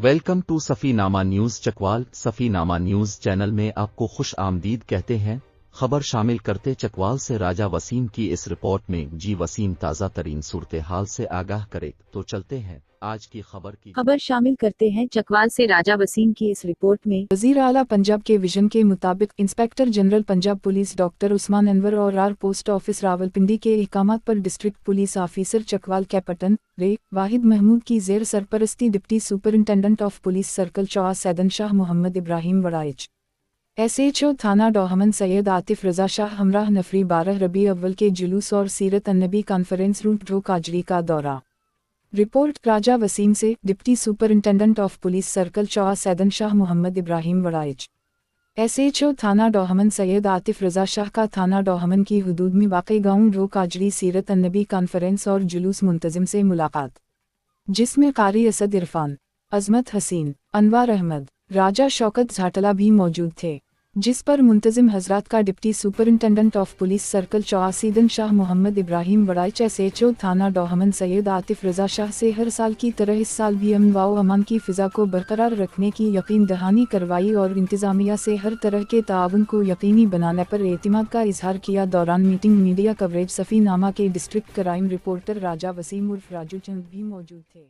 Welcome to Safinama news Chakwal. Safinama news channel में आपको खुश आमदीद कहते हैं। खबर शामिल करते चकवाल से राजा वसीम की इस रिपोर्ट में। जी वसीम ताज़ा तरीन सूरत हाल से आगाह करे, तो चलते हैं आज की खबर शामिल करते हैं चकवाल से राजा वसीम की इस रिपोर्ट में। वज़ीर आला पंजाब के विजन के मुताबिक inspector general Punjab police doctor Usman Anwar और आर पोस्ट ऑफिस रावलपिंडी के अहकामात पर district police officer Chakwal captain रे वाहिद महमूद की जेर सरपरस्ती deputy superintendent of police circle Choa Saidan Shah Muhammad Ibrahim Waraich, SHO थाना डोहमन सैयद आतिफ रजा शाह हमराह नफरी 12 रबी अव्वल के जुलूस और सीरत अन्नबी कॉन्फ्रेंस रूट ड्रो काजड़ी का दौरा। रिपोर्ट राजा वसीम से deputy superintendent of police circle Choa Saidan Shah Muhammad Ibrahim Waraich. SHO थाना डोहमन सैयद आतिफ रजा शाह का थाना डोहमन की हुदूद में वाक़ई गाँव ड्रो काजड़ी सीरत अन्नबी कॉन्फ्रेंस और जुलूस मुंतजिम से मुलाकात, जिसमें कारी असद इरफान, अजमत हसीन, अनवार अहमद, राजा शौकत झाटला भी मौजूद थे, जिस पर मुंतजिम हजरात का deputy superintendent of police circle Choa Saidan Shah Muhammad Ibrahim Waraich SHO थाना डोहमन सैयद आतिफ रजा शाह से हर साल की तरह इस साल भी अमन व अमान की फ़िज़ा को बरकरार रखने की यकीन दहानी करवाई और इंतज़ामिया से हर तरह के ताउन को यकीनी बनाने पर एतिमाद का इजहार किया। दौरान मीटिंग मीडिया कवरेज सफ़ीनामा के डिस्ट्रिक्ट क्राइम रिपोर्टर राजा वसीम उर्फ राजू चंद भी मौजूद थे।